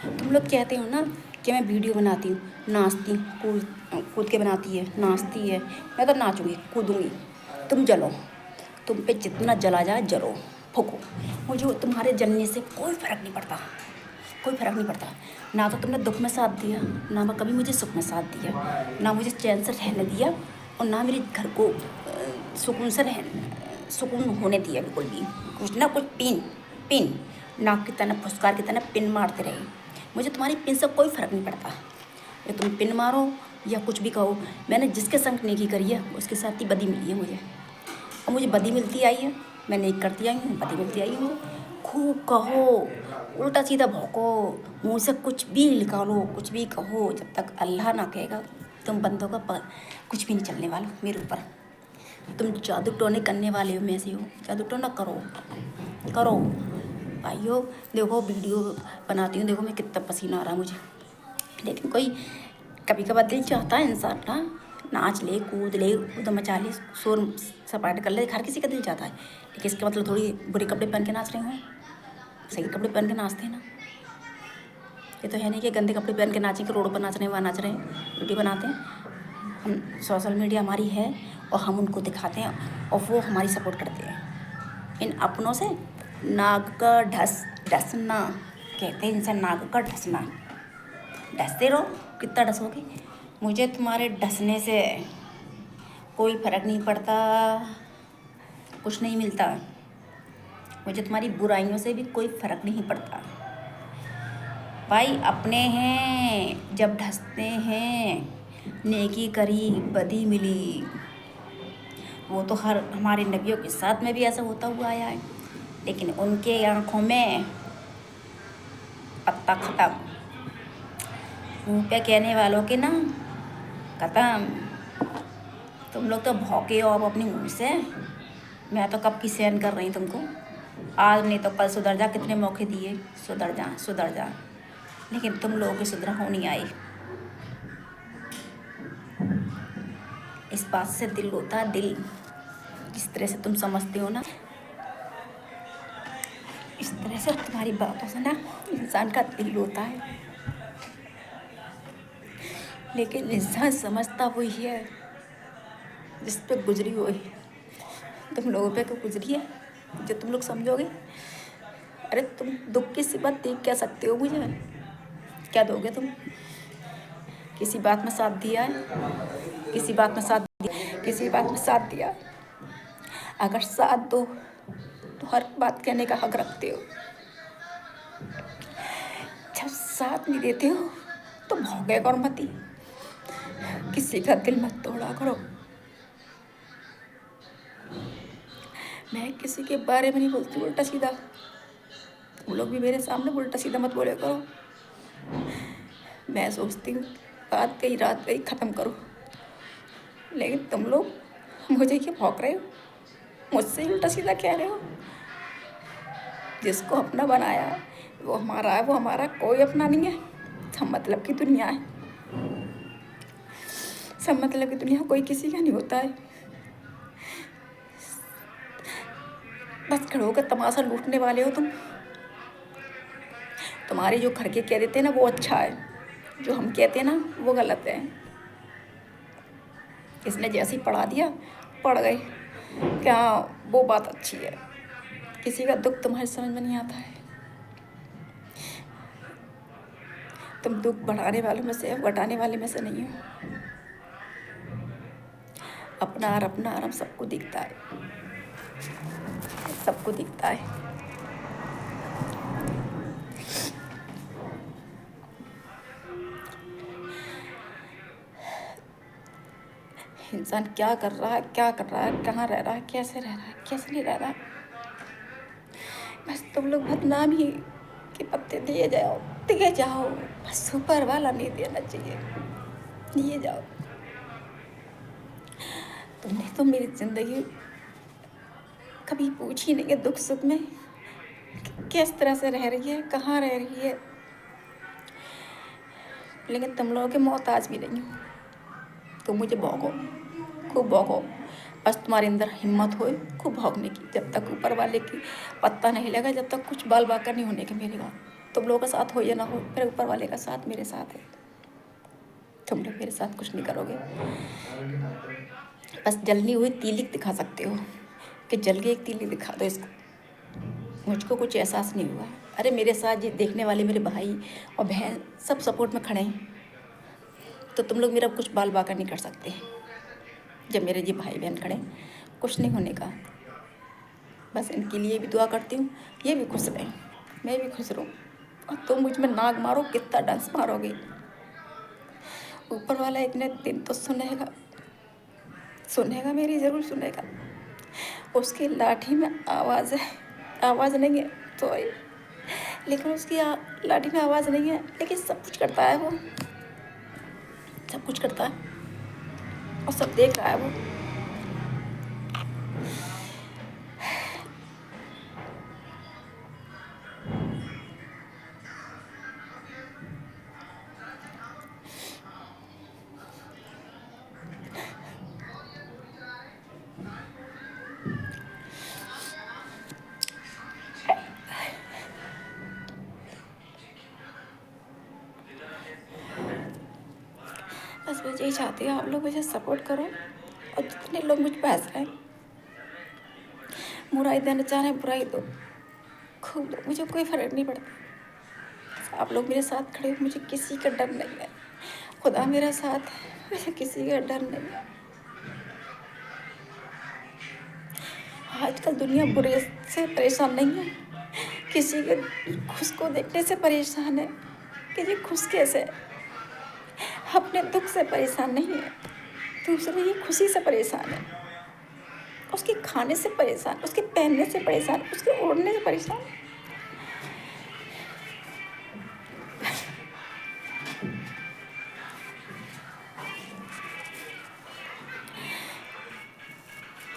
तुम लोग कहते हो ना कि मैं वीडियो बनाती हूँ, नाचती हूँ, कूद कूद के बनाती है, नाचती है। मैं तो नाचूँगी, कूदूँगी, तुम जलो, तुम पे जितना जला जाए जलो, फूको। मुझे तुम्हारे जलने से कोई फ़र्क नहीं पड़ता, कोई फ़र्क नहीं पड़ता। ना तो तुमने दुख में साथ दिया, ना कभी मुझे सुख में साथ दिया, ना मुझे चैन से रहने दिया, और ना मेरे घर को सुकून होने दिया बिल्कुल भी। कुछ ना कुछ पिन पिन नाक की तरह, फुसकार की तरह पिन मारते रहे। मुझे तुम्हारी पिन से कोई फ़र्क नहीं पड़ता, या तुम पिन मारो या कुछ भी कहो। मैंने जिसके संग नेकी करी है उसके साथ ही बदी मिली है मुझे, और मुझे बदी मिलती आई है। मैं नेक करती आई हूँ, बदी मिलती आई हूँ। खूब कहो, उल्टा सीधा भौंको, मुँह से कुछ भी निकालो, कुछ भी कहो, जब तक अल्लाह ना कहेगा तुम बंदों का कुछ भी नहीं चलने वाला मेरे ऊपर। तुम जादू टोने करने वाले हो, मैं से हो, जादू टोना करो करो भाइयों। देखो वीडियो बनाती हूँ, देखो मैं कितना पसीना आ रहा है मुझे, लेकिन कोई कभी कभार दिल चाहता है इंसान ना नाच ले, कूद ले, उधम मचा ले, शोर सपाट कर ले, हर किसी का दिल चाहता है। लेकिन इसका मतलब थोड़ी बुरे कपड़े पहन के नाच रहे हो, सही कपड़े पहन के नाचते हैं ना। ये तो है नहीं कि गंदे कपड़े पहन के नाचेंगे, रोड पर नाच रहे हैं, वहाँ नाच रहे हैं, वीडियो बनाते हैं। हम सोशल मीडिया हमारी है और हम उनको दिखाते हैं और वो हमारी सपोर्ट करते हैं। इन अपनों से नाक का ढसना कहते हैं, इनसे नाक का ढसना। ढसते रहो, कितना ढसोगे। मुझे तुम्हारे ढसने से कोई फ़र्क नहीं पड़ता, कुछ नहीं मिलता। मुझे तुम्हारी बुराइयों से भी कोई फ़र्क नहीं पड़ता। भाई अपने हैं, जब ढसते हैं, नेकी करी बदी मिली। वो तो हमारे नबियों के साथ में भी ऐसा होता हुआ आया है, लेकिन उनके आँखों में पत्ता ख़त्म, मुँह पे कहने वालों के ना ख़त्म। तुम लोग तो भौंके हो अब अपने मुँह से। मैं तो कब की सहन कर रही तुमको, आज नहीं तो कल सुधर जा। कितने मौके दिए, सुधर जा सुधर जा, लेकिन तुम लोगों की सुधरा हो नहीं आई। इस बात से दिल होता है, दिल जिस तरह से तुम समझते हो ना, इस तरह से तुम्हारी बातों से ना इंसान का दिल होता है। लेकिन इंसान समझता वही है जिस पे गुजरी हुई। तुम लोगों पे तो गुजरी है जो तुम लोग समझोगे। अरे तुम दुख की सिबत देख क्या सकते हो मुझे, क्या दोगे तुम। किसी बात में साथ दिया है, किसी बात में साथ दिया, किसी बात में साथ दिया। अगर साथ दो तो हर बात कहने का हक रखते हो, जब साथ नहीं देते हो तो भौंके करो मत ही, किसी का दिल मत तोड़ा करो। मैं किसी के बारे में नहीं बोलती उल्टा सीधा, तुम लोग भी मेरे सामने उल्टा सीधा मत बोले करो। मैं सोचती हूँ बात कही रात गई ख़त्म करो, लेकिन तुम लोग मुझे क्यों भौंक रहे हो, मुझसे उल्टा सीधा कह रहे हो। जिसको अपना बनाया है वो हमारा है, वो हमारा कोई अपना नहीं है। सब मतलब की दुनिया है, सब मतलब की दुनिया, कोई किसी का नहीं होता है। बस खड़े होकर तमाशा लूटने वाले हो तुम। तुम्हारे जो घर के कह देते हैं ना वो अच्छा है, जो हम कहते हैं ना वो गलत है। इसने जैसे ही पढ़ा दिया पढ़ गए, क्या वो बात अच्छी है। किसी का दुख तुम्हारे समझ में नहीं आता है। तुम दुख बढ़ाने वालों में से, घटाने वाले में से नहीं हो। अपना आराम सबको दिखता है, सबको दिखता है। इंसान क्या कर रहा है, क्या कर रहा है, कहाँ रह रहा है, कैसे रह रहा है, कैसे नहीं रह रहा। बस तुम लोग बदनाम ही के पत्ते दिए जाओ, बस ऊपर वाला नहीं देना चाहिए, दिए जाओ। तुमने तो मेरी ज़िंदगी कभी पूछी नहीं है दुख सुख में किस तरह से रह रही है, कहाँ रह रही है, लेकिन तुम लोगों के मोहताज भी नहीं हो। तुम मुझे भौंको, खूब भौंको, बस तुम्हारे अंदर हिम्मत हो खूब भौंकने की। जब तक ऊपर वाले की पत्ता नहीं लगा, जब तक कुछ बाल बाका नहीं होने के मेरी बात। तुम लोगों का साथ हो या ना हो, मेरे ऊपर वाले का साथ मेरे साथ है। तुम लोग मेरे साथ कुछ नहीं करोगे, बस जलनी हुई तीली दिखा सकते हो कि जल के एक तीली दिखा दो इसको। मुझको कुछ एहसास नहीं हुआ। अरे मेरे साथ ये देखने वाले मेरे भाई और बहन सब सपोर्ट में खड़े हैं, तो तुम लोग मेरा कुछ बाल बाका नहीं कर सकते। जब मेरे ये भाई बहन खड़े, कुछ नहीं होने का। बस इनके लिए भी दुआ करती हूँ, ये भी खुश रहें, मैं भी खुश रहूँ। और तुम मुझ में नाग मारो, कितना डांस मारोगे, ऊपर वाला इतने दिन तो सुनेगा, सुनेगा, मेरी ज़रूर सुनेगा। उसकी लाठी में आवाज़ है, आवाज़ नहीं है तो लेकिन उसकी लाठी में आवाज़ नहीं है, लेकिन सब कुछ करता है वो, सब कुछ करता है और सब देख रहा है वो। बस मैं यही चाहती हूँ, आप लोग मुझे सपोर्ट करो। और जितने लोग मुझ पर हंस रहे हैं, बुराई देना चाह रहे हैं, बुराई दो, खूब दो, मुझे कोई फ़र्क नहीं पड़ता। आप लोग मेरे साथ खड़े हो, मुझे किसी का डर नहीं है। खुदा मेरा साथ है, मुझे किसी का डर नहीं है। आजकल दुनिया बुरे से परेशान नहीं है, किसी के खुश को देखने से परेशान है कि ये खुश कैसे है। अपने दुख से परेशान नहीं है, दूसरे की खुशी से परेशान है, उसके खाने से परेशान, उसके पहनने से परेशान, उसके ओढ़ने से परेशान।